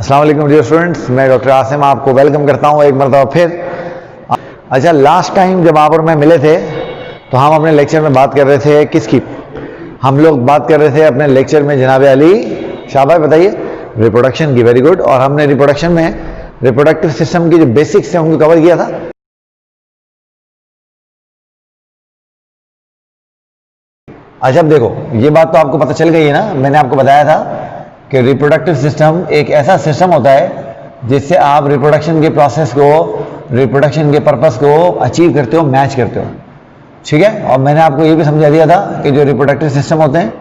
अस्सलाम वालेकुम dear students, मैं डॉक्टर आसिम आपको वेलकम करता हूँ एक मरतबा फिर। अच्छा, लास्ट टाइम जब आप और मैं मिले थे तो हम अपने लेक्चर में बात कर रहे थे किसकी? हम लोग बात कर रहे थे अपने लेक्चर में जनाब अली शाबाश बताइए रिप्रोडक्शन की। Very good. और हमने रिप्रोडक्शन में रिप्रोडक्टिव सिस्टम की जो बेसिक्स थे उनको कवर किया था। अच्छा, अब देखो ये बात तो आपको पता चल गई है ना। मैंने आपको बताया था कि रिप्रोडक्टिव सिस्टम एक ऐसा सिस्टम होता है जिससे आप रिप्रोडक्शन के प्रोसेस को, रिप्रोडक्शन के पर्पस को अचीव करते हो, मैच करते हो। ठीक है। और मैंने आपको ये भी समझा दिया था कि जो रिप्रोडक्टिव सिस्टम होते हैं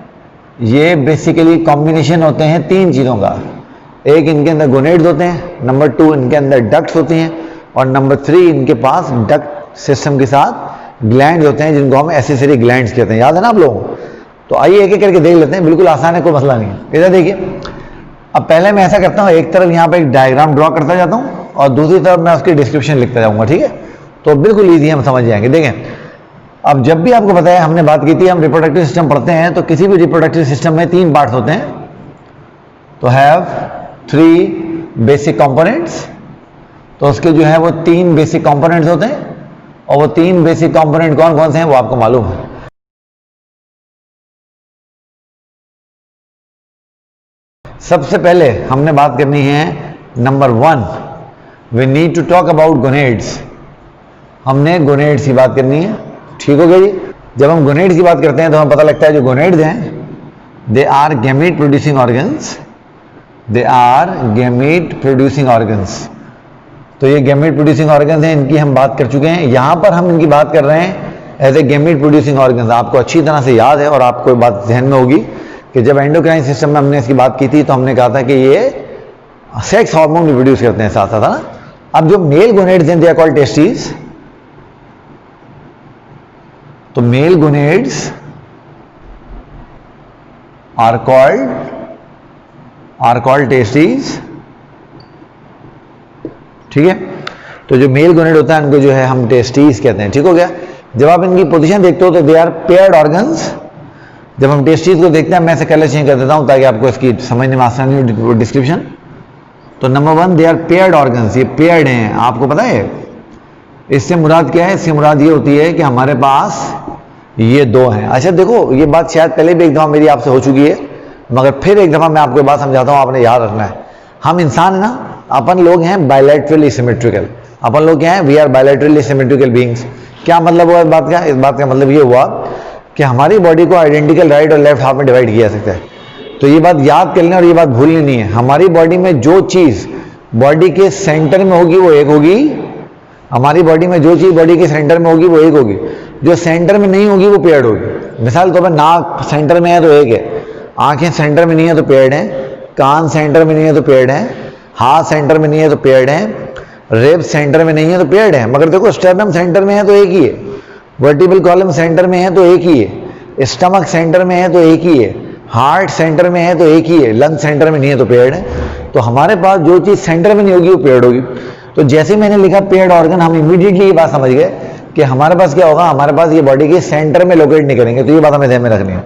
ये बेसिकली कॉम्बिनेशन होते हैं तीन चीज़ों का। एक, इनके अंदर गोनेड्स होते हैं, नंबर 2 इनके अंदर डक्ट्स होती हैं, और नंबर 3 इनके पास डक्ट सिस्टम के साथ ग्लैंड्स होते हैं जिनको हम एसेसरी ग्लैंड्स कहते हैं। याद है ना आप लोगों को? तो आइए एक एक करके देख लेते हैं। बिल्कुल आसान है, कोई मसला नहीं है। इधर देखिए, अब पहले मैं ऐसा करता हूँ, एक तरफ यहाँ पे एक डायग्राम ड्रॉ करता जाता हूँ और दूसरी तरफ मैं उसकी डिस्क्रिप्शन लिखता जाऊँगा। ठीक है, तो बिल्कुल ईजी हम समझ जाएंगे। देखें, अब जब भी आपको पता है, हमने बात की थी, हम रिप्रोडक्टिव सिस्टम पढ़ते हैं तो किसी भी रिप्रोडक्टिव सिस्टम में 3 पार्ट्स होते हैं। तो हैव 3 बेसिक कंपोनेंट्स। तो उसके जो है वो 3 बेसिक कंपोनेंट्स होते हैं, और वो 3 बेसिक कंपोनेंट कौन कौन से हैं वो आपको मालूम है। सबसे पहले हमने बात करनी है number 1, we need to talk about gonads. हमने गोनेड्स की बात करनी है। ठीक हो गया जी। जब हम गोनेड्स की बात करते हैं तो हमें पता लगता है जो गोनेड्स हैं they are gamete producing organs. They are gamete producing organs. तो ये गैमीट प्रोड्यूसिंग ऑर्गन्स हैं, इनकी हम बात कर चुके हैं। यहां पर हम इनकी बात कर रहे हैं as a gamete producing organs. आपको अच्छी तरह से याद है और आपको बात ध्यान में होगी कि जब एंडोक्राइन सिस्टम में हमने इसकी बात की थी तो हमने कहा था कि ये सेक्स हार्मोन भी प्रोड्यूस करते हैं साथ साथ, है ना। अब जो मेल गोनेड्स हैं दे आर कॉल्ड टेस्टिस। तो male gonads are called testis. ठीक है। तो जो मेल गोनेड होता है उनको जो है हम टेस्टिस कहते हैं। ठीक हो गया। जब आप इनकी पोजीशन देखते हो तो दे आर पेयर्ड ऑर्गन्स। जब हम टेस्टिस को देखते हैं, मैं से कलर चेंज कर देता हूं ताकि आपको इसकी समझने में आसानी हो डिस्क्रिप्शन। तो number 1, they are paired organs. ये पेयर्ड हैं। आपको पता है इससे मुराद क्या है? इससे मुराद ये होती है कि हमारे पास ये 2 हैं। अच्छा देखो, ये बात शायद पहले भी एक दफा मेरी आपसे हो चुकी है, मगर फिर एक दफा मैं आपको बात समझाता हूं, आपने याद रखना है। हम इंसान है ना, अपन लोग हैं बायलैटरली सिमेट्रिकल। अपन लोग क्या है? We are bilaterally symmetrical beings. क्या मतलब हुआ इस बात का? इस बात का मतलब ये हुआ कि हमारी बॉडी को आइडेंटिकल राइट और लेफ्ट हाफ में डिवाइड किया जा सकता है। तो ये बात याद कर लेना और ये बात भूलनी नहीं है। हमारी बॉडी में जो चीज बॉडी के सेंटर में होगी वो एक होगी। हमारी बॉडी में जो चीज बॉडी के सेंटर में होगी वो एक होगी। जो सेंटर में नहीं होगी वो पेयर्ड होगी। मिसाल तौर पर नाक सेंटर में है तो एक है, आंखें सेंटर में नहीं है तो पेयर्ड है, कान सेंटर में नहीं है तो पेयर्ड है, हाथ सेंटर में नहीं है तो पेयर्ड है, रेब सेंटर में नहीं है तो पेयर्ड है। मगर देखो, स्टर्नम सेंटर में है तो एक ही है, वर्टिब्रल कॉलम सेंटर में है तो एक ही है, स्टमक सेंटर में है तो एक ही है, हार्ट सेंटर में है तो एक ही है, लंग सेंटर में नहीं है तो पेयर्ड है। तो हमारे पास जो चीज सेंटर में नहीं होगी वो पेयर्ड होगी। तो जैसे मैंने लिखा पेयर्ड ऑर्गन, हम इमीडिएटली ये बात समझ गए कि हमारे पास क्या होगा, हमारे पास ये बॉडी के सेंटर में लोकेट नहीं करेंगे। तो ये बात हमें ध्यान में रखनी है।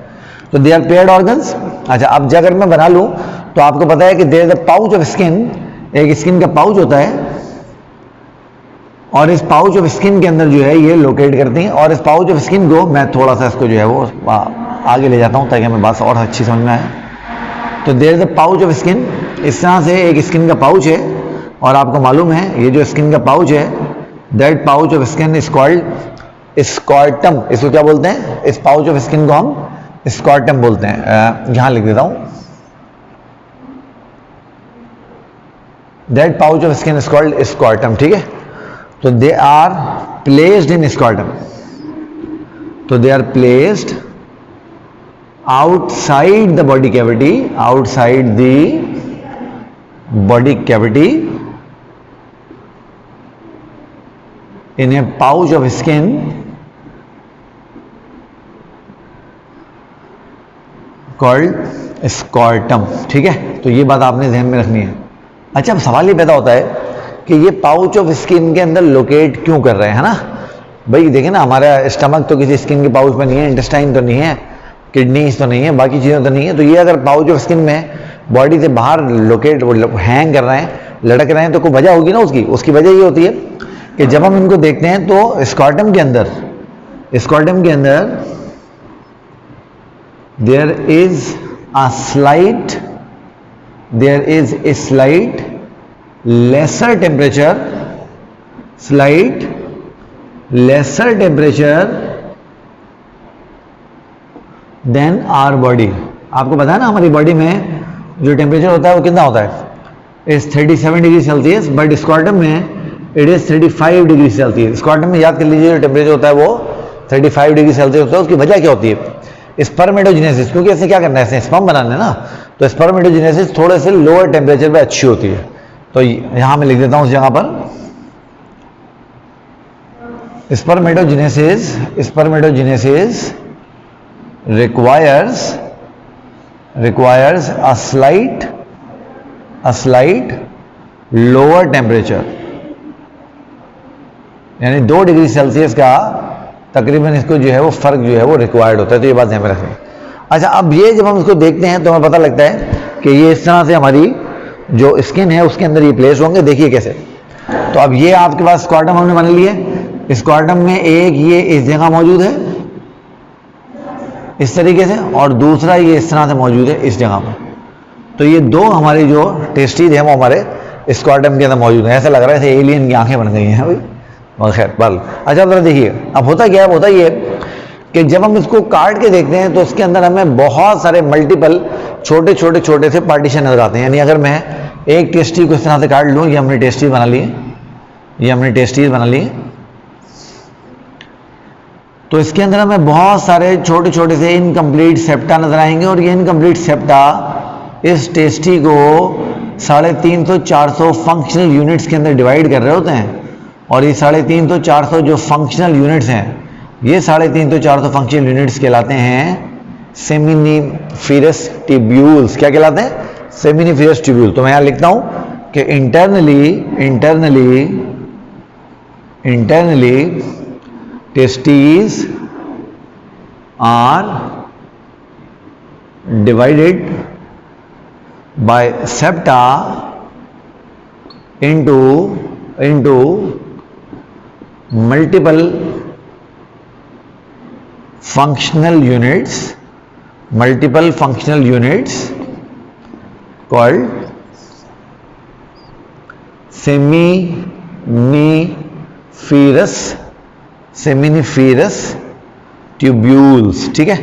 तो दे आर पेयर्ड ऑर्गन्स। अच्छा, अब अगर मैं बना लूं तो आपको पता है कि there is a pouch of skin. एक स्किन का पाउच होता है और इस पाउच ऑफ स्किन के अंदर जो है ये लोकेट करती हैं। और इस पाउच ऑफ स्किन को मैं थोड़ा सा इसको जो है वो आगे ले जाता हूं ताकि हमें बात और अच्छी समझ में आए। तो there is a pouch of skin. इस तरह से एक स्किन का पाउच है और आपको मालूम है ये जो स्किन का पाउच है, that pouch of skin is called scrotum. इसको क्या बोलते हैं? इस पाउच ऑफ स्किन को हम स्कॉर्टम बोलते हैं। यहां लिख देता हूं, that pouch of skin is called scrotum. ठीक है। तो they are placed in scrotum. तो they are placed outside the body cavity, outside the body cavity in a pouch of skin called scrotum. ठीक है। तो ये बात आपने ध्यान में रखनी है। अच्छा, अब सवाल ये पैदा होता है कि ये पाउच ऑफ स्किन के अंदर लोकेट क्यों कर रहे हैं, है ना भाई। देखिए ना, हमारा स्टमक तो किसी स्किन के पाउच में नहीं है, इंटेस्टाइन तो नहीं है, किडनीज तो नहीं है, बाकी चीज़ें तो नहीं है। तो ये अगर पाउच ऑफ स्किन में बॉडी से बाहर लोकेट हैंग कर रहे हैं, लटक रहे हैं, तो कोई वजह होगी ना उसकी वजह ये होती है कि जब हम इनको देखते हैं तो स्कॉर्टम के अंदर there is a slight lesser temperature than our body. आपको पता है ना हमारी बॉडी में जो टेम्परेचर होता है वो कितना होता है, इज 37 डिग्री सेल्सियस, बट स्कॉर्टम में इट इज 35 डिग्री सेल्सियस. स्कॉर्टम में याद कर लीजिए जो टेम्परेचर होता है वो 35 डिग्री सेल्सियस होता है. उसकी वजह क्या होती है, स्पर्मेटोजेनेसिस, क्योंकि ऐसे क्या करना है, ऐसे स्पर्म बनाने ना, तो स्पर्मेटोजेनेसिस थोड़े से लोअर टेम्परेचर पे अच्छी होती है. तो यहां मैं लिख देता हूं उस जगह पर spermatogenesis requires a slight lower temperature, यानी 2 डिग्री सेल्सियस का तकरीबन इसको जो है वो फर्क जो है वो रिक्वायर्ड होता है. तो ये बात ध्यान में रखें. अच्छा, अब ये जब हम इसको देखते हैं तो हमें पता लगता है कि ये इस तरह से हमारी जो स्किन है उसके अंदर ये प्लेस होंगे. देखिए कैसे. तो अब ये आपके पास स्कॉर्टम हमने बना लिए. स्कॉर्टम में एक ये इस जगह मौजूद है इस तरीके से, और दूसरा ये इस तरह से मौजूद है इस जगह पर. तो ये दो हमारे जो टेस्टीज हैं वो हमारे स्कॉर्टम के अंदर मौजूद है. ऐसा लग रहा है जैसे एलियन की आंखें बन गई हैं भाई. और खैर बल. अच्छा जरा देखिए अब होता क्या है, होता ये कि जब हम इसको काट के देखते हैं तो इसके अंदर हमें बहुत सारे मल्टीपल छोटे से पार्टीशन नजर आते हैं. यानी अगर मैं एक टेस्टी को इस तरह से काट लूँ, ये हमने टेस्टीज बना लिए, तो इसके अंदर हमें बहुत सारे छोटे से इनकम्प्लीट सेप्टा नजर आएंगे. और ये इनकम्प्लीट सेप्टा इस टेस्टी को 350-400 फंक्शनल यूनिट्स के अंदर डिवाइड कर रहे होते हैं. और ये 350-400 जो फंक्शनल यूनिट्स हैं, ये 350-400 फंक्शनल यूनिट्स कहलाते हैं सेमिनिफेरस ट्यूब्यूल्स. क्या कहलाते हैं, सेमिनिफेरस ट्यूब्यूल. तो मैं यहां लिखता हूं कि internally testes are divided by septa into multiple functional units called seminiferous tubules. ठीक है,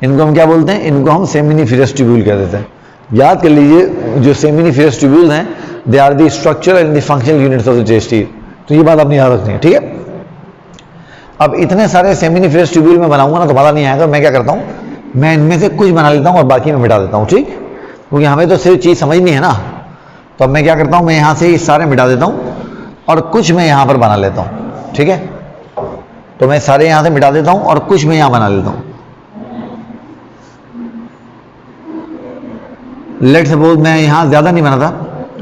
इनको हम क्या बोलते हैं, इनको हम सेमिनिफेरस ट्यूब्यूल कह देते हैं. याद कर लीजिए जो सेमिनिफेरस ट्यूब्यूल हैं they are the structural and the functional units of the testes. तो ये बात आपने याद रखनी है. ठीक है, अब इतने सारे सेमिनिफेरस ट्यूब्यूल में बनाऊंगा ना तो मजा नहीं आएगा. मैं क्या करता हूं, मैं इनमें से कुछ बना लेता हूं और बाकी में मिटा देता हूं. ठीक, क्योंकि हमें तो सिर्फ चीज समझनी है ना. तो अब मैं क्या करता हूं, मैं यहां से ये सारे मिटा देता हूं और कुछ मैं यहां पर बना लेता हूं. ठीक है, तो मैं सारे यहां से मिटा देता हूं और कुछ मैं यहां बना लेता हूं. लेट सपोज मैं यहां ज्यादा नहीं बनाता,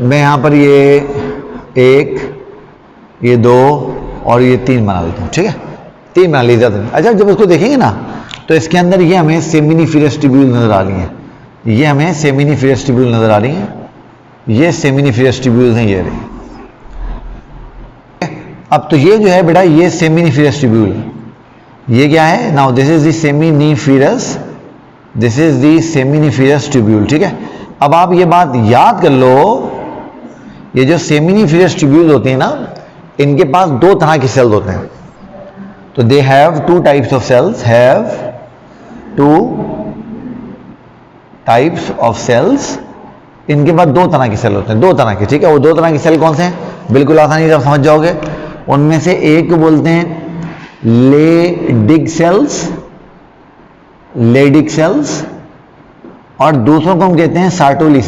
मैं यहां पर ये 1, ये 2 और ये 3 बना देता हूं. ठीक है, 3 बना ली, ज्यादा नहीं. अच्छा, जब इसको देखेंगे ना तो इसके अंदर ये हमें सेमिनिफेरस ट्यूब्यूल नजर आ रही है. ये हमें सेमिनिफेरस ट्यूब्यूल नजर आ रही है. ये सेमिनिफेरस ट्यूब्यूल हैं, ये रही. अब तो ये जो है बेटा ये सेमिनिफेरस ट्यूब्यूल, ये क्या है, now this is the seminiferous tubule. ठीक है, अब आप ये बात याद कर लो, ये जो सेमिनिफेरस ट्यूब्यूल होती है ना, इनके पास 2 तरह के सेल्स होते हैं. तो they have 2 types of cells, इनके पास 2 तरह के सेल होते हैं, 2 तरह के. ठीक है, वो 2 तरह के सेल कौन से हैं, बिल्कुल आसानी से आप समझ जाओगे. उनमें से एक को बोलते हैं लेडिक सेल्स और दूसरों को हम कहते हैं सार्टोली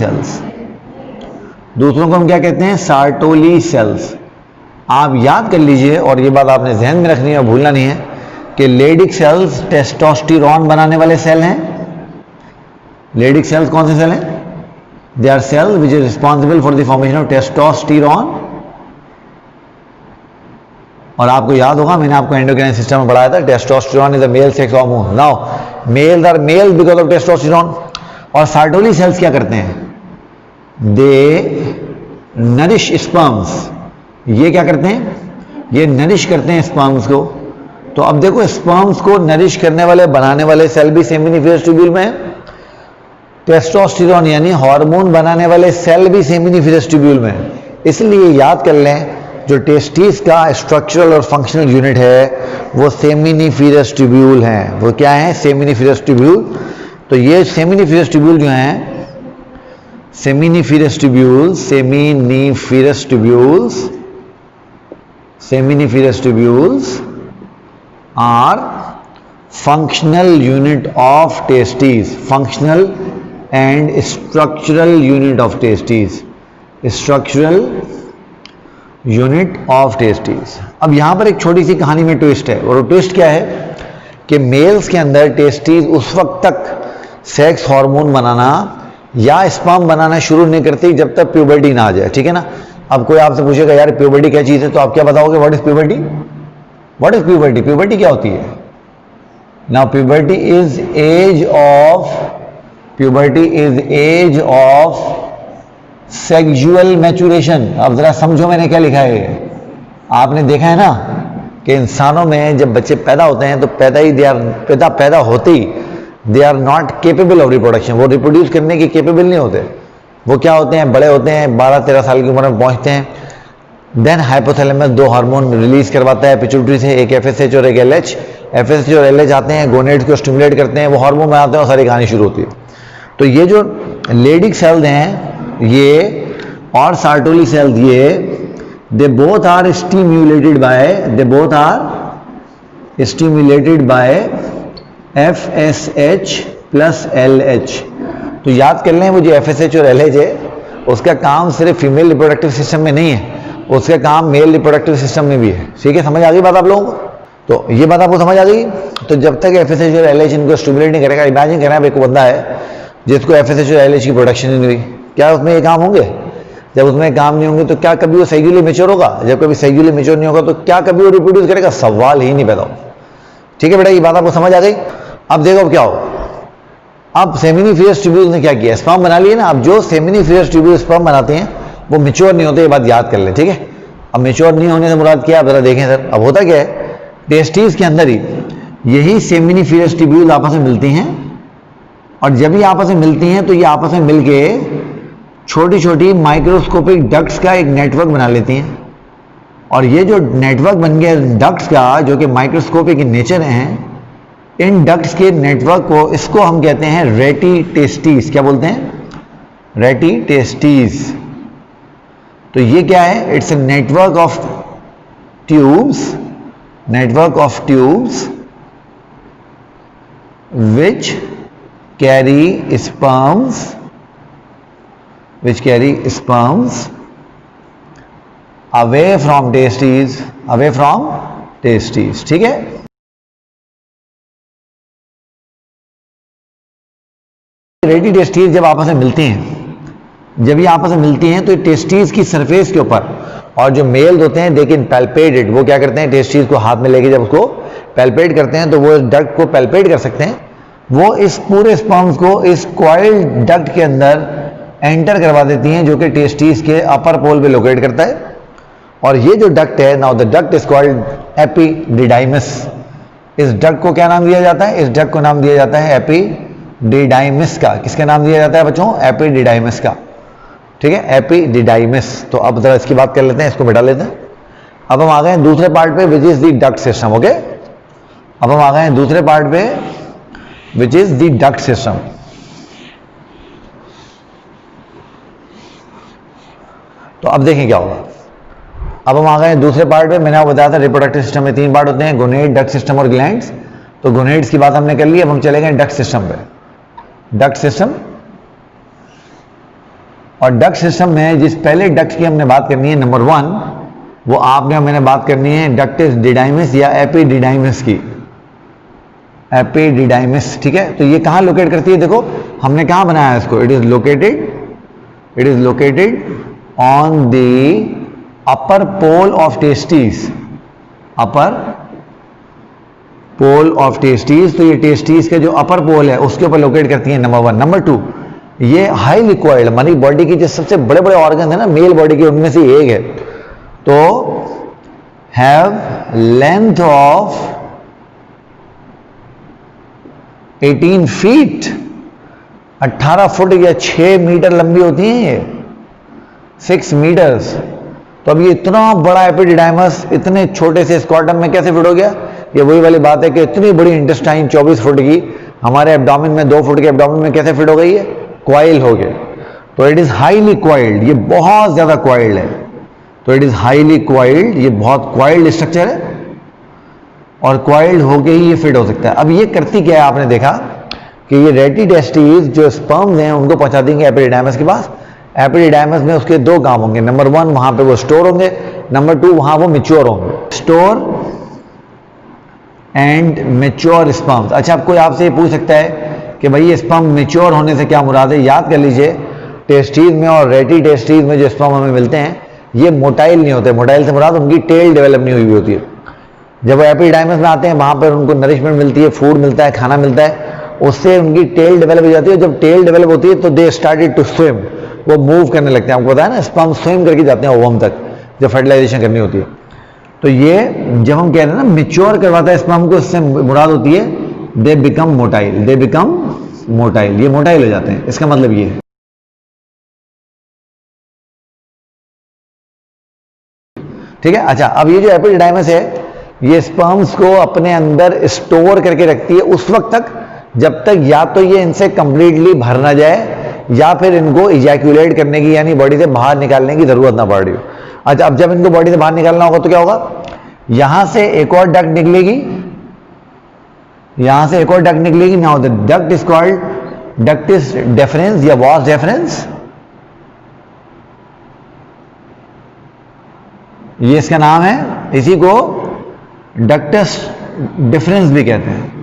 सेल्स. आप याद कर लीजिए और ये बात आपने ध्यान में रखनी है और भूलना नहीं है कि लेडिक सेल्स टेस्टोस्टेरोन बनाने वाले सेल हैं. लेडिक सेल्स कौन से सेल हैं, they are cells which is responsible for the formation of testosterone. और आपको याद होगा मैंने आपको एंडोक्राइन सिस्टम में पढ़ाया था, testosterone is a male sex hormone. Now males are male because of testosterone. और सार्टोली सेल्स क्या करते हैं, दे नरिश स्पर्म्स, ये क्या करते हैं, ये नरिश करते हैं स्पर्म्स को। तो अब देखो स्पर्म्स को नरिश करने वाले बनाने वाले सेल भी सेमिनिफरस ट्यूब्यूल में है, टेस्टोस्टेरोन यानी हार्मोन बनाने वाले सेल भी सेमिनिफरस ट्यूब्यूल में है। इसलिए याद कर लें जो टेस्टिस का स्ट्रक्चरल और फंक्शनल यूनिट है वो सेमिनिफरस ट्यूब्यूल है। वो क्या है, सेमिनिफरस ट्यूब्यूल। तो ये सेमिनिफरस ट्यूब्यूल जो हैं, seminiferous tubules, seminiferous tubules, seminiferous tubules are functional unit of testis, functional and structural unit of testis, structural unit of testis. अब यहां पर एक छोटी सी कहानी में ट्विस्ट है, और ट्विस्ट क्या है कि मेल्स के अंदर टेस्टिस उस वक्त तक सेक्स हार्मोन बनाना या स्पर्म बनाना शुरू नहीं करती जब तक प्यूबर्टी ना आ जाए, ठीक है ना। अब कोई आपसे पूछेगा यार प्यूबर्टी क्या चीज है, तो आप क्या बताओगे, what is puberty, what is puberty, puberty क्या होती है। Now puberty is age of, puberty is age of sexual maturation. अब जरा समझो मैंने क्या लिखा है। आपने देखा है ना कि इंसानों में जब बच्चे पैदा होते हैं तो पैदा होते ही they are not capable of reproduction, वो रिप्रोड्यूस करने के केपेबल नहीं होते। वो क्या होते हैं, बड़े होते हैं, 12-13 साल की उम्र में पहुंचते हैं, देन हाइपोथैलेमस दो हार्मोन रिलीज करवाता है पिट्यूटरी से, एक एफएसएच और एक एलएच। एफएसएच और एलएच आते हैं, गोनेड्स को स्टिमुलेट करते हैं, वो हार्मोन बनाते हैं और सारी कहानी शुरू होती है। तो ये जो लेडिक सेल्स हैं ये और सार्टोली सेल्स, ये they both are stimulated by FSH plus LH। तो याद कर लें वो जो FSH और LH है उसका काम सिर्फ फीमेल रिप्रोडक्टिव सिस्टम में नहीं है, उसका काम मेल रिप्रोडक्टिव सिस्टम में भी है। ठीक है, समझ आ गई बात आप लोगों को। तो ये बात आपको समझ आ गई। तो जब तक FSH और LH इनको स्टिमुलेट नहीं करेगा, इमेजिन करना एक बंदा है जिसको FSH और LH की प्रोडक्शन ही नहीं हुई, क्या उसमें ये काम होंगे? जब उसमें काम नहीं होंगे तो क्या कभी वो सेक्सुअली मैच्योर होगा? जब कभी सेक्सुअली मैच्योर नहीं होगा तो क्या कभी वो रिप्रोड्यूस करेगा? सवाल ही नहीं पैदा होगा। ठीक है बेटा, ये बात आपको समझ आ गई। अब देखो अब क्या हो, अब सेमिनिफरस ट्यूब्यूल ने क्या किया, स्पर्म बना लिए ना। अब जो सेमिनिफरस ट्यूब्यूल स्पर्म बनाते हैं वो मैच्योर नहीं होते, ये बात याद कर लें। ठीक है, अब मैच्योर नहीं होने से मुराद क्या, अब जरा देखें सर। अब होता क्या है, टेस्टिस के अंदर ही यही सेमिनिफरस ट्यूब्यूल आपस में मिलती हैं, और जब ये आपस में मिलती हैं तो ये आपस में मिलके छोटी छोटी माइक्रोस्कोपिक डक्ट्स का एक नेटवर्क बना लेती हैं। और ये जो नेटवर्क बन गया डक्ट्स का, जो कि माइक्रोस्कोपिक इन नेचर हैं, इन डक्ट्स के नेटवर्क को, इसको हम कहते हैं रेटी टेस्टिस। क्या बोलते हैं? रेटी टेस्टिस। तो ये क्या है? It's a network of tubes, network of tubes which carry sperms, which carry sperms away from testes, away from testes। ठीक है, रेडी टेस्टिस जब आपस में मिलती हैं, जब ये आपस में मिलती हैं तो टेस्टिस की सरफेस के ऊपर, और जो मेल्स होते हैं दे कैन पैल्पेट इट, वो क्या करते हैं, टेस्टिस को हाथ में लेके जब उसको पैल्पेट करते हैं तो वो डक्ट को पैल्पेट कर सकते हैं। वो इस पूरे स्पर्म्स को इस कॉइल्ड डक्ट के अंदर एंटर करवा देती हैं, जो कि टेस्टिस के अपर पोल पे लोकेट करता है। और ये जो डक्ट है, now the duct is called epididymis. इस डक्ट को क्या नाम दिया जाता है? इस डक्ट को नाम दिया जाता है एपिडिडाइमस का। किसका नाम दिया जाता है बच्चों? एपिडिडाइमस का। ठीक है, एपिडिडाइमस। तो अब जरा इसकी बात कर लेते हैं, इसको मिटा लेते हैं। अब हम आ गए हैं दूसरे पार्ट पे, which is the duct system. Okay, अब हम आ गए हैं दूसरे पार्ट पे, which is the duct system. तो अब देखें क्या होगा। अब हम आ गए दूसरे पार्ट पे। मैंने आपको बताया था रिप्रोडक्टिव सिस्टम में 3 पार्ट होते हैं, गोनेड, डक्ट सिस्टम और ग्लैंड्स। तो गोनेड्स की बात हमने कर ली, अब हम चले गए डक्ट सिस्टम पे। डक्ट सिस्टम, और डक्ट सिस्टम में जिस पहले डक्ट की हमने बात करनी है, नंबर 1, वो आपने मैंने बात करनी है डक्टिस डिडाइमस या एपिडिडाइमस की। एपिडिडाइमस, ठीक है। तो ये कहाँ लोकेट करती है? देखो हमने कहाँ बनाया है इसको, it is located on the upper pole of testes, upper pole of testes। तो ये टेस्टिस का जो अपर पोल है उसके ऊपर लोकेट करती है, नंबर 1। नंबर 2, ये हाईली कॉइल्ड, हमारी बॉडी की जो सबसे बड़े बड़े ऑर्गन है ना मेल बॉडी के, उनमें से एक है। तो have length of 18 feet, 18 foot या 6 मीटर लंबी होती हैं ये, 6 मीटर्स। तो अब ये इतना बड़ा एपिडिडाइमस इतने छोटे से स्क्वाटम में कैसे फिट हो गया? ये वही वाली बात है कि इतनी बड़ी इंटेस्टाइन 24 फुट की हमारे एब्डोमेन में, 2 फुट के एब्डोमेन में कैसे फिट हो गई है? क्वाइल हो गए। तो इट इज हाईली क्वाइल्ड, ये बहुत ज्यादा क्वाइल्ड है। तो इट इज हाईली क्वाइल्ड, ये बहुत क्वाइल्ड स्ट्रक्चर है और क्वाइल्ड होके ही ये फिट हो सकता है। अब ये करती क्या है, आपने देखा कि ये रेटी टेस्टिस जो स्पर्म्स हैं उनको पहुंचा देंगे एपिडिडाइमस के पास। एपिडिडाइमस में उसके 2 काम होंगे, नंबर 1 वहां पे वो स्टोर होंगे, नंबर 2 वहां वो मैच्योर होंगे। Store and mature sperms. अच्छा, अब कोई आपसे ये पूछ सकता है कि भाई ये स्पर्म मैच्योर होने से क्या मुराद है? याद कर लीजिए, टेस्टीज में और रेटी टेस्टीज में जो स्पर्म हमें मिलते हैं ये मोटाइल नहीं होते। मोटाइल से मुराद उनकी टेल डेवलप नहीं हुई होती है। जब वो एपिडाइमस में आते हैं वहां पर उनको नरिशमेंट मिलती है, फूड मिलता है, खाना मिलता है, उससे उनकी टेल डेवलप हो जाती है। जब टेल डेवलप होती है तो दे स्टार्टेड टू स्विम, वो मूव करने लगते हैं। आपको पता है ना, स्पर्म स्विम करके जाते हैं ओवम तक जब फर्टिलाइजेशन करनी होती है। तो ये जब हम कह रहे हैं ना मैच्योर करवाता है स्पर्म को, इससे मुराद होती है they become motile, they become motile, ये मोटाइल हो जाते हैं, इसका मतलब ये है। ठीक है। अच्छा, अब ये जो एपिडिडाइमस है ये स्पर्म्स को अपने अंदर स्टोर करके रखती है उस वक्त तक जब तक या तो ये इनसे कंप्लीटली भर ना जाए या फिर इनको इजैक्यूलेट करने की यानी बॉडी से बाहर निकालने की जरूरत ना पड़ रही हो। अच्छा, अब जब इनको बॉडी से बाहर निकालना होगा तो क्या होगा? यहां से एक और डक्ट निकलेगी, यहां से एक और डक्ट निकलेगी। Now the duct is called ductus deferens या वास डेफरेंस, ये इसका नाम है। इसी को डक्टस डिफरेंस भी कहते हैं।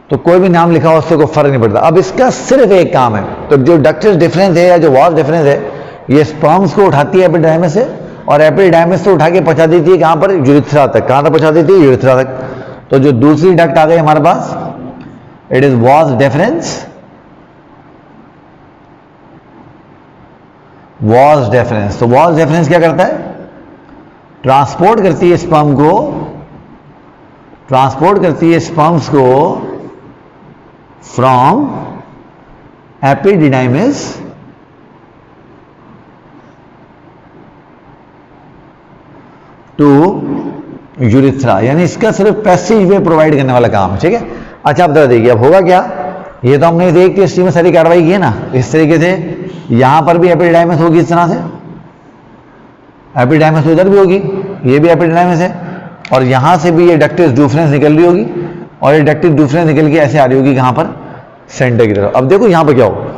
तो कोई भी नाम लिखा हो उससे कोई फर्क नहीं पड़ता। अब इसका सिर्फ एक काम है, तो जो डक्टस डिफरेंस है या जो वास डिफरेंस है ये स्पर्म्स को उठाती है एपिडाइमस से और एपिडाइमस से उठा के पहुंचा देती है कहां पर? यूरिथ्रा तक। कहां तक पहुंचा देती है? यूरिथ्रा तक। तो जो दूसरी डक्ट आ गई हमारे पास, it is vas deferens, vas deferens. तो वास डिफरेंस क्या करता है? ट्रांसपोर्ट करती है स्पर्म को, ट्रांसपोर्ट करती है स्पर्म्स को फ्रॉम एपिडिडाइमस टू यूरिथ्रा, यानी इसका सिर्फ पैसेज वे प्रोवाइड करने वाला काम है। ठीक है। अच्छा, अब देखिए अब होगा क्या? ये तो हमने एक टेस्ट में सारी कार्रवाई की है ना, इस तरीके से यहां पर भी एपिडिडाइमस होगी, इस तरह से एपिडिडाइमस उधर भी होगी, ये भी एपिडिडाइमस है और यहां से भी ये डक्टिस डिफरेंस निकल रही होगी और ये डक्टिस डिफरेंस निकल के ऐसे आ रही होगी कहां पर? सेंटर की तरफ। अब देखो यहां पर क्या होगा,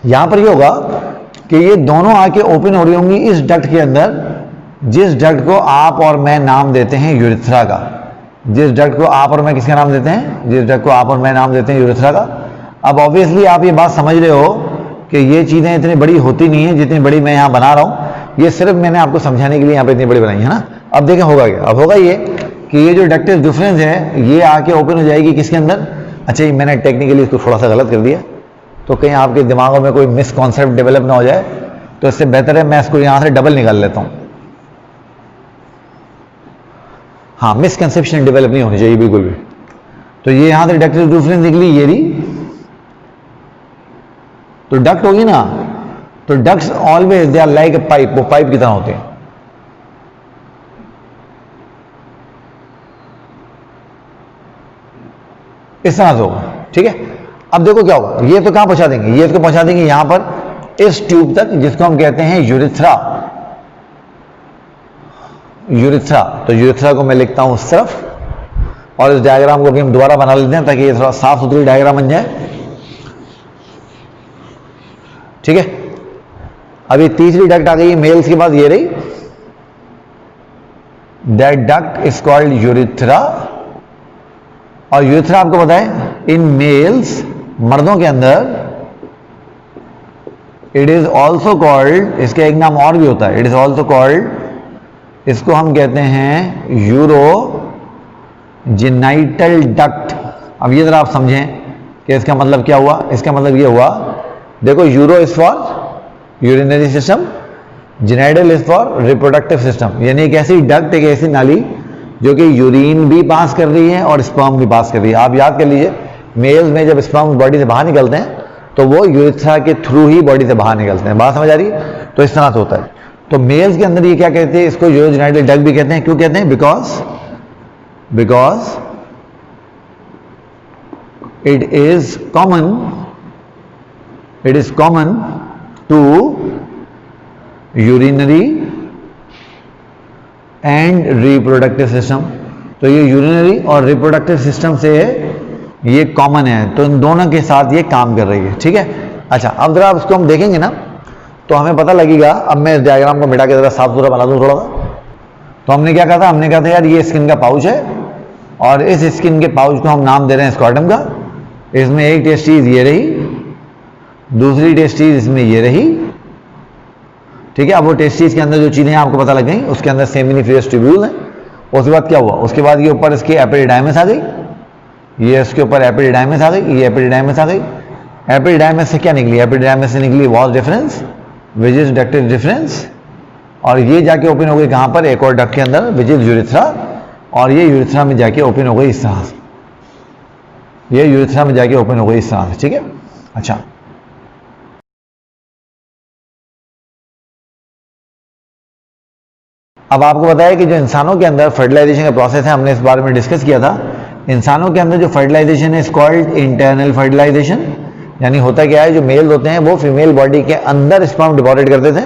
यहां पर ये होगा कि ये दोनों आके ओपन हो रही होंगी इस डक्ट के अंदर, जिस डक्ट को आप और मैं नाम देते हैं यूरिथ्रा का। जिस डक्ट को आप और मैं किसका नाम देते हैं? जिस डक्ट को आप और मैं नाम देते हैं यूरिथ्रा का। अब ऑब्वियसली आप ये बात समझ रहे हो कि ये चीजें इतनी बड़ी होती नहीं है जितनी बड़ी मैं यहां बना रहा हूं, ये सिर्फ मैंने आपको समझाने के लिए यहां पे इतनी बड़ी बनाई है ना। अब देखें होगा क्या? अब होगा ये कि ये जो डक्टिस डिफरेंस है ये आके ओपन हो जाएगी किसके अंदर? अच्छा, ये मैंने टेक्निकली इसको थोड़ा सा गलत कर दिया, तो कहीं आपके दिमागों में कोई मिसकॉन्सेप्ट डेवलप ना हो जाए, तो इससे बेहतर है मैं इसको यहां से डबल निकाल लेता हूं। हाँ, मिसकंसेप्शन डेवलप नहीं होनी चाहिए बिल्कुल भी। तो ये यहां से डक्टिस डिफरेंस निकली, ये रही तो डक्ट होगी ना। तो ducts always they are like a pipe, वो पाइप की तरह होते हैं। इस तरह से होगा। ठीक है। अब देखो क्या होगा, ये तो कहां पहुंचा देंगे? ये इसको पहुंचा देंगे यहां पर इस ट्यूब तक जिसको हम कहते हैं यूरिथ्रा। यूरिथ्रा, तो यूरिथ्रा को मैं लिखता हूं उस तरफ और इस डायग्राम को भी हम दोबारा बना लेते हैं ताकि ये थोड़ा साफ सुथरी डायग्राम बन जाए। ठीक है। अभी तीसरी डक्ट आ गई है मेल्स के बाद, ये रही। That duct is called urethra. और यूरिथ्रा आपको बताएं इन मेल्स, मर्दों के अंदर, इट इज ऑल्सो कॉल्ड, इसका एक नाम और भी होता है, इट इज ऑल्सो कॉल्ड इसको हम कहते हैं यूरोजेनाइटल डक्ट। अब ये जरा आप समझें कि इसका मतलब क्या हुआ। इसका मतलब ये हुआ, देखो euro is for urinary system, genital is for reproductive system, यानी एक ऐसी डक्ट, एक ऐसी नाली जो कि यूरिन भी पास कर रही है और स्पर्म भी पास कर रही है। आप याद कर लीजिए, मेल्स में जब स्पर्म बॉडी से बाहर निकलते हैं तो वो यूरेथ्रा के थ्रू ही बॉडी से बाहर निकलते हैं। बात समझ आ रही है? तो इस तरह से होता है। तो मेल्स के अंदर ये क्या कहते हैं, इसको यूरोजेनाइटल डक्ट भी कहते हैं। क्यों कहते हैं? Because it is common to urinary and reproductive system. तो ये यूरिनरी और रिप्रोडक्टिव सिस्टम से ये कॉमन है, तो इन दोनों के साथ ये काम कर रही है। ठीक है। अच्छा, अब जरा इसको हम देखेंगे ना तो हमें पता लगेगा। अब मैं इस डायग्राम को मिटा के जरा साफ सुथरा बना दूं थोड़ा सा। तो हमने क्या कहा था? हमने कहा था यार ये स्किन का पाउच है और इस स्किन के पाउच को हम नाम दे रहे हैं स्कॉर्टम का। इसमें एक टेस्टीज ये रही, दूसरी टेस्टीज इसमें ये रही। ठीक है। अब वो टेस्टीज के अंदर जो चीजें आपको पता लग गई, उसके अंदर सेमिनिफरस ट्यूब्यूल है। उसके बाद क्या हुआ? उसके बाद ये ऊपर इसके एपिडिडाइमिस आ गई, ये इसके ऊपर एपिडिडाइमिस आ गई, ये एपिडिडाइमिस आ गई। एपिडिडाइमिस से क्या निकली? एपिडिडाइमिस से निकली was difference, which is ducted difference, और ये जाके ओपन हो गई कहां पर? एक और डक्ट के अंदर, विच इज यूरेथ्रा, और ये यूरेथ्रा में जाके ओपन हो गई इस तरह से। ये यूरेथ्रा में जाके ओपन हो गई इस तरह से। ठीक है। अच्छा, अब आपको बताया कि जो इंसानों के अंदर फर्टिलाइजेशन का प्रोसेस है, हमने इस बारे में डिस्कस किया था। इंसानों के अंदर जो फर्टिलाइजेशन है इज कॉल्ड इंटरनल फर्टिलाइजेशन। यानी होता क्या है, जो मेल होते हैं वो फीमेल बॉडी के अंदर स्पर्म डिपॉजिट करते थे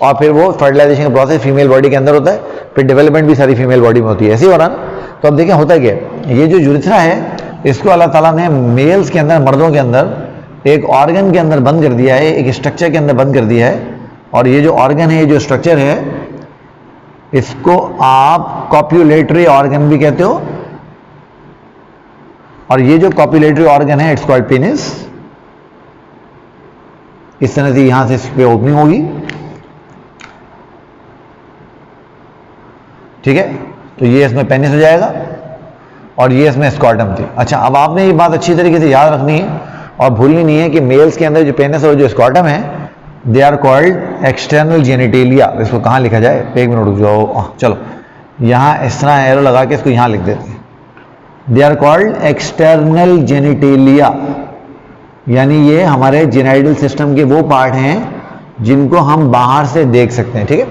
और फिर वो फर्टिलाइजेशन का प्रोसेस फीमेल बॉडी के अंदर होता है, फिर डेवलपमेंट भी सारी फीमेल बॉडी में होती है। ऐसे ही हो रहा ना? तो अब देखें होता क्या है, ये जो यूरेथ्रा है इसको अल्लाह ताला ने मेल्स के अंदर, मर्दों के अंदर एक ऑर्गन के अंदर बंद कर दिया है, एक स्ट्रक्चर के अंदर बंद कर दिया है। और ये जो ऑर्गन है, ये जो स्ट्रक्चर है, इसको आप कॉप्युलेटरी ऑर्गन भी कहते हो। और ये जो कॉप्युलेटरी ऑर्गन है इट्स कॉल्ड पेनिस। इस तरह से यहां से इस पे ओपनिंग होगी। ठीक है। तो ये इसमें पेनिस हो जाएगा और ये इसमें स्कॉर्टम थी। अच्छा, अब आपने ये बात अच्छी तरीके से याद रखनी है और भूलनी नहीं है कि मेल्स के अंदर जो पेनिस और जो स्कॉर्टम है, they are called external genitalia. इसको कहाँ लिखा जाए? एक मिनट रुक जाओ, चलो यहाँ इस तरह एरो लगा के इसको यहाँ लिख देते हैं। They are called external genitalia, यानी ये हमारे जेनाइटल सिस्टम के वो पार्ट हैं जिनको हम बाहर से देख सकते हैं। ठीक है।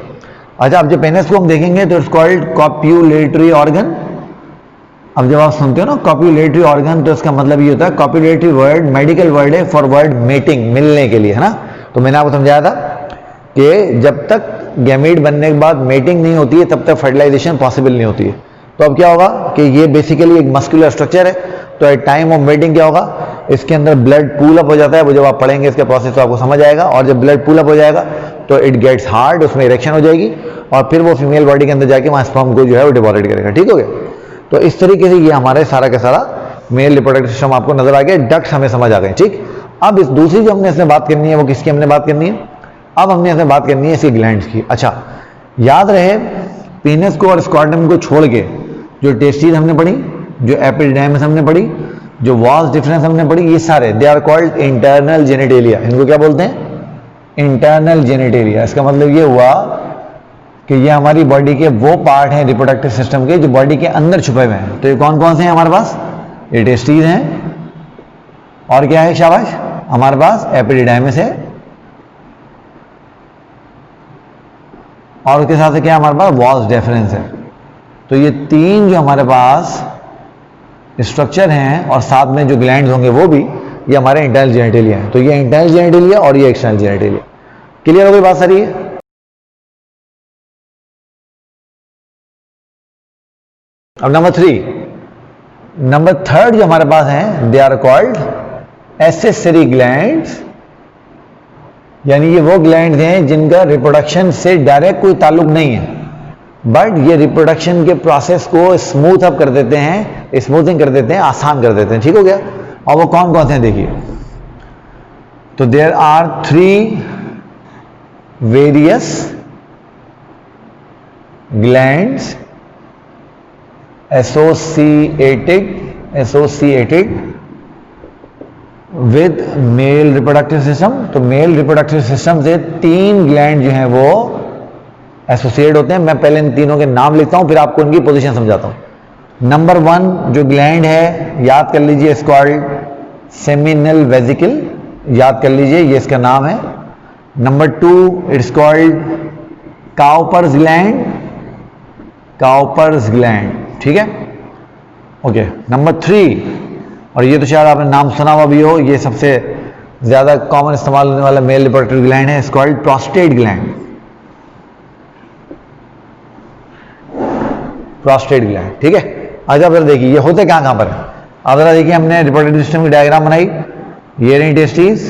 अच्छा, अब जब पेनिस को हम देखेंगे तो इट्स कॉल्ड कॉप्युलेटरी ऑर्गन। अब जब आप सुनते हो ना कॉप्युलेटरी ऑर्गन, तो इसका मतलब ये होता है, कॉप्युलेटरी वर्ड मेडिकल वर्ड है फॉर वर्ड मीटिंग, मिलने के लिए, है ना? तो मैंने आपको समझाया था कि जब तक गैमीट बनने के बाद मेटिंग नहीं होती है तब तक फर्टिलाइजेशन पॉसिबल नहीं होती है। तो अब क्या होगा कि ये बेसिकली एक मस्कुलर स्ट्रक्चर है। तो एट टाइम ऑफ मेटिंग क्या होगा, इसके अंदर ब्लड पूल अप हो जाता है। वो जब आप पढ़ेंगे इसका प्रोसेस तो आपको समझ आएगा। और जब ब्लड पूल अप हो जाएगा तो इट गेट्स हार्ड, उसमें इरेक्शन हो जाएगी और फिर वो फीमेल बॉडी के अंदर जाके वहाँ स्पर्म को जो है वो डिपॉजिट करेगा। ठीक हो गया? तो इस तरीके से ये हमारे सारा का सारा मेल रिप्रोडक्टिव सिस्टम आपको नजर आ गया, डक्ट्स हमें समझ आ गए। ठीक। अब इस दूसरी जो हमने इसमें बात करनी है वो किसकी हमने बात करनी है? अब हमने इसमें बात करनी है इसकी ग्लैंड्स की। अच्छा, याद रहे पेनिस को और स्कॉर्टम को छोड़ के जो टेस्टीज हमने पढ़ी, जो एपिडिडाइमिस हमने पढ़ी, जो वॉस डिफरेंस हमने पढ़ी, ये सारे they are called internal genitalia. इनको क्या बोलते हैं? Internal genitalia. इसका मतलब ये हुआ कि ये हमारी बॉडी के वो पार्ट हैं रिप्रोडक्टिव सिस्टम के जो बॉडी के अंदर छुपे हुए हैं। तो ये कौन कौन से हैं हमारे पास? ये टेस्टीज हैं, और क्या है शाबाश, हमारे पास एपिडिडाइमिस है, और उसके साथ क्या है हमारे पास? वॉस डिफरेंस है। तो ये तीन जो हमारे पास स्ट्रक्चर हैं और साथ में जो ग्लैंड्स होंगे वो भी, ये हमारे इंटरनल जेनिटेलिया हैं। तो ये इंटरनल जेनिटेलिया और ये एक्सटर्नल जेनिटेलिया। क्लियर हो गई बात सारी है? अब नंबर थर्ड जो हमारे पास हैं, they are called accessory glands. यानी ये वो ग्लैंड्स हैं जिनका रिप्रोडक्शन से डायरेक्ट कोई ताल्लुक नहीं है, बट ये रिप्रोडक्शन के प्रोसेस को स्मूथ अप कर देते हैं, स्मूथिंग कर देते हैं, आसान कर देते हैं। ठीक हो गया? और वो कौन कौन से हैं देखिए। तो there are 3 various glands associated with male reproductive system. तो मेल रिप्रोडक्टिव सिस्टम से 3 ग्लैंड जो हैं वो एसोसिएट होते हैं। मैं पहले इन तीनों के नाम लिखता हूं, फिर आपको इनकी पोजीशन समझाता हूं। नंबर 1 जो ग्लैंड है, याद कर लीजिए, इट्स कॉल्ड सेमिनल वेसिकल, याद कर लीजिए, ये इसका नाम है। Number 2 it's called Cowper's gland, Cowper's gland, ठीक है, ओके। नंबर 3, और ये तो शायद आपने नाम सुना हुआ भी हो, ये सबसे ज्यादा कॉमन इस्तेमाल होने वाला मेल रिप्रोडक्टिव ग्लैंड है, it's called prostate gland, prostate gland, ठीक है। अच्छा फिर देखिए ये होते कहां पर। अब जरा देखिए, हमने रिप्रोडक्टिव सिस्टम की डायग्राम बनाई, ये रही टेस्टिस,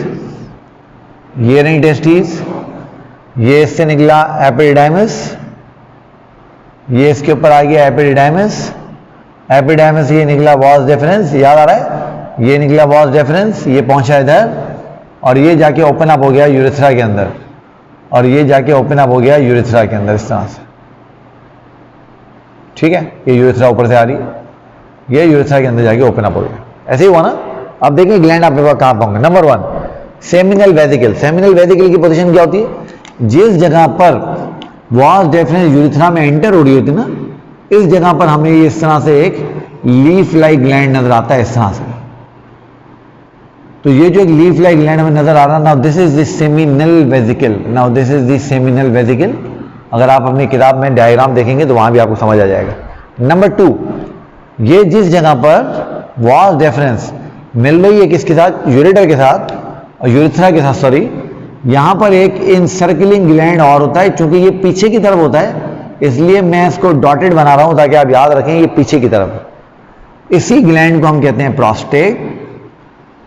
ये रही टेस्टिस, ये इससे निकला एपिडिडाइमस, ये इसके ऊपर आ गया एपिडिडाइमस, एपिडाइमस ये निकला वास डिफरेंस, याद आ रहा है, ये निकला वास डिफरेंस, ये पहुंचा इधर, और ये जाके ओपन अप हो गया यूरेथ्रा के अंदर, और ये जाके ओपन अप हो गया यूरेथ्रा के अंदर, इस तरह से, ठीक है। ये यूरेथ्रा ऊपर से आ रही है, ये यूरेथ्रा के अंदर जाके ओपन अप हो गया, ऐसे ही हुआ ना। अब देखिए ग्लैंड आपके पास कहां पाओगे। Number 1 seminal vesicle. Seminal vesicle की पोजीशन क्या होती है, जिस जगह पर वास डिफरेंस यूरेथ्रा में एंटर हो रही होती है ना, इस जगह पर हमें इस तरह से एक लीफ लाइक ग्लैंड नजर आता है, इस तरह से। तो ये जो एक लीफ लाइक ग्लैंड हमें नजर आ रहा है, now this is the seminal vesicle, now this is the seminal vesicle. अगर आप अपनी किताब में डायग्राम देखेंगे तो वहां भी आपको समझ आ जाएगा। नंबर 2, ये जिस जगह पर वास डिफरेंस मिल रही है किसके साथ, यूरेटर के साथ और यूरेथ्रा के साथ, सॉरी, यहां पर एक इनसर्कुलिंग ग्लैंड और होता है, क्योंकि ये पीछे की तरफ होता है इसलिए मैं इसको डॉटेड बना रहा हूं ताकि आप याद रखें ये पीछे की तरफ। इसी ग्लैंड को हम कहते हैं प्रोस्टेट,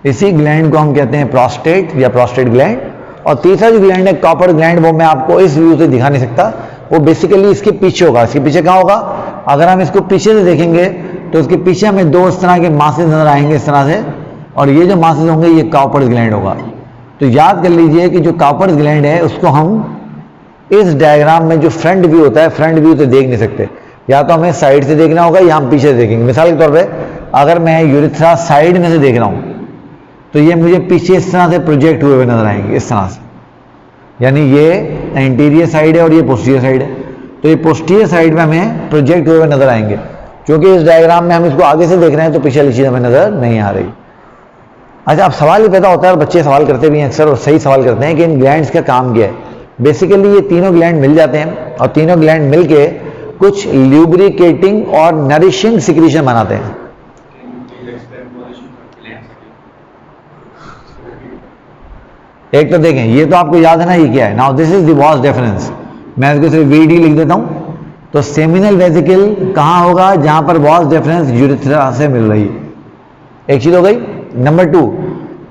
इसी ग्लैंड को हम कहते हैं प्रोस्टेट या प्रोस्टेट ग्लैंड। और तीसरा जो ग्लैंड है कॉपर ग्लैंड, वो मैं आपको इस व्यू से दिखा नहीं सकता, वो बेसिकली इसके पीछे होगा। इसके पीछे कहां होगा, अगर हम इसको पीछे से देखेंगे तो इसके पीछे हमें 2 इस तरह के मासेस नजर आएंगे, इस तरह से, और ये जो मासेस होंगे ये कॉपर ग्लैंड होगा। तो याद कर लीजिए कि जो कॉपर ग्लैंड है उसको हम इस डायग्राम में जो फ्रंट व्यू होता है, फ्रंट व्यू से देख नहीं सकते, या तो हमें साइड से देखना होगा या हम पीछे से देखेंगे। मिसाल के तौर पे अगर मैं यूरेथ्रा साइड में से देख रहा हूं तो ये मुझे पीछे इस तरह से प्रोजेक्ट हुए हुए नजर आएंगे, इस तरह से, यानी ये एंटीरियर साइड है और ये पोस्टीरियर साइड है, तो ये पोस्टीरियर साइड में हमें प्रोजेक्ट हुए हुए नजर आएंगे। क्योंकि इस डायग्राम में हम इसको आगे से देख रहे हैं तो पीछे वाली चीज हमें नजर नहीं आ रही। अच्छा, अब सवाल ही पैदा होता है, और बच्चे सवाल करते भी हैं अक्सर, और सही सवाल करते हैं कि इन ग्लैंड्स का काम क्या है। बेसिकली ये तीनों ग्लैंड मिल जाते हैं और तीनों ग्लैंड मिलके कुछ ल्यूब्रिकेटिंग और नरिशिंग सिक्रीशन बनाते हैं। एक तो देखें, ये तो आपको याद है ना, ये क्या है। Now this is the vas deferens, मैं इसको सिर्फ वीडी लिख देता हूं। तो सेमिनल वेसिकल कहां होगा, जहां पर वास डिफरेंस यूरेथ्रा से मिल रही है, एक चीज हो गई। नंबर 2,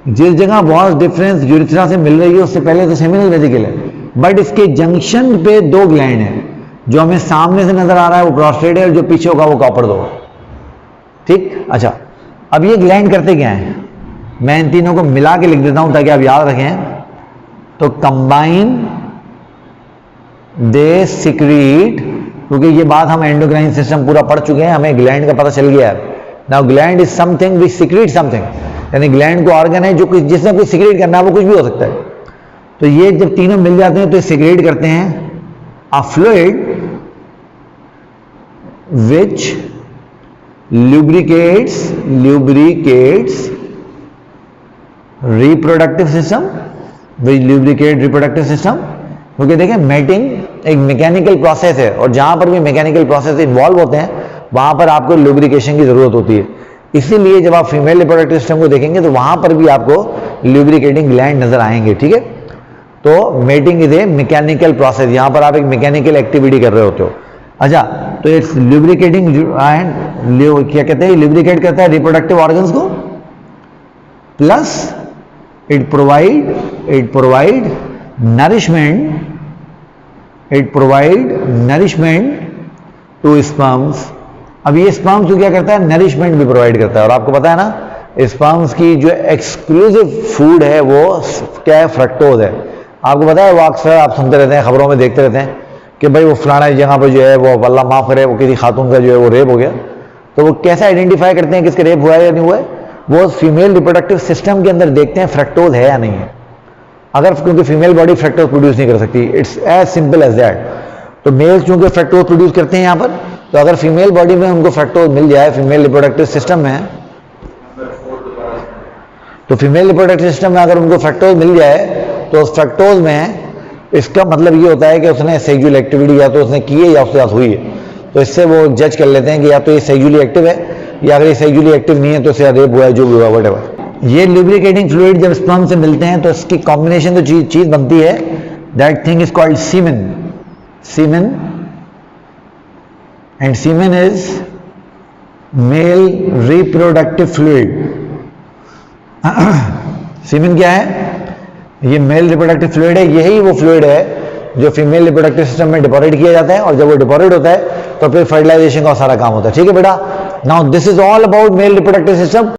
जिस जगह वास डिफरेंस यूरेथ्रा से मिल रही है उससे पहले तो सेमिनल वेसिकल है, बट इसके जंक्शन पे 2 ग्लैंड हैं, जो हमें सामने से नजर आ रहा है वो प्रोस्टेट है और जो पीछे होगा वो कॉपर होगा, ठीक। अच्छा, अब ये ग्लैंड करते क्या है, मैं इन तीनों को मिला के लिख देता हूं ताकि आप याद रखें। तो कंबाइन दे सिक्रीट, क्योंकि ये बात हम एंडोक्राइन सिस्टम पूरा पढ़ चुके हैं, हमें ग्लैंड का पता चल गया है। Now gland is something which secrete something, यानी ग्लैंड को ऑर्गन है जो कुछ जिसने कुछ सिक्रीट करना है, वो कुछ भी हो सकता है। तो ये जब तीनों मिल जाते हैं तो ये सिक्रीट करते हैं अ fluid which lubricates reproductive system, which lubricate reproductive system। क्योंकि देखिए मेटिंग एक मैकेनिकल प्रोसेस है, और जहां पर भी मैकेनिकल प्रोसेस इन्वॉल्व होते हैं वहां पर आपको लुब्रिकेशन की जरूरत होती है। इसीलिए जब आप फीमेल रिप्रोडक्टिव सिस्टम को देखेंगे तो वहां पर भी आपको लुब्रिकेटिंग ग्लैंड नजर आएंगे, ठीक है। तो mating is a mechanical process, यहां पर आप एक मैकेनिकल एक्टिविटी कर रहे होते हो। अच्छा, तो इट्स लुब्रिकेटिंग एंड क्या कहते हैं, लुब्रिकेट करता है रिप्रोडक्टिव ऑर्गन्स को, plus it provide nourishment to sperms. अब ये स्पर्म्स को क्या करता है, नरिशमेंट भी प्रोवाइड करता है। और आपको पता है ना, स्पर्म्स की जो एक्सक्लूसिव फूड है वो क्या है, फ्रक्टोज है। आपको पता है, वो अक्सर आप सुनते रहते हैं, खबरों में देखते रहते हैं कि भाई वो फलाना जगह पर जो है वो अल्लाह माफ़ करे वो किसी खातून का जो है वो रेप हो गया, तो वो कैसे आइडेंटिफाई करते हैं किसका रेप हुआ है या नहीं हुआ है? वो फीमेल रिप्रोडक्टिव सिस्टम के अंदर देखते हैं फ्रक्टोज है या नहीं है। अगर क्योंकि फीमेल बॉडी फ्रक्टोज प्रोड्यूस नहीं कर सकती, it's as simple as that. तो मेल्स चूंकि फ्रक्टोज प्रोड्यूस करते हैं यहाँ पर, तो अगर फीमेल बॉडी में उनको फ्रक्टोज मिल जाए फीमेल रिप्रोडक्टिव सिस्टम में, तो फीमेल रिप्रोडक्टिव सिस्टम में अगर उनको फ्रक्टोज मिल जाए तो उस फ्रक्टोज में इसका मतलब ये होता है कि उसने सेक्सुअल एक्टिविटी या तो उसने की है या उसके साथ हुई है। तो इससे वो जज कर लेते हैं कि या तो ये सेक्सुअली एक्टिव है, या अगर ये सेक्सुअली एक्टिव नहीं है तो इससे रेप हुआ है, जो भी हुआ व्हाटएवर। ये लुब्रिकेटिंग फ्लूइड जब स्पर्म से मिलते हैं तो इसकी कॉम्बिनेशन जो चीज बनती है, that thing is called semen. Semen and semen is male reproductive fluid. Semen क्या है? ये मेल रिप्रोडक्टिव फ्लूइड है। यही वो फ्लूइड है जो फीमेल रिप्रोडक्टिव सिस्टम में डिपॉजिट किया जाता है, और जब वो डिपॉजिट होता है तो फिर फर्टिलाइजेशन का सारा काम होता है। ठीक है बेटा, now this is all about male reproductive system.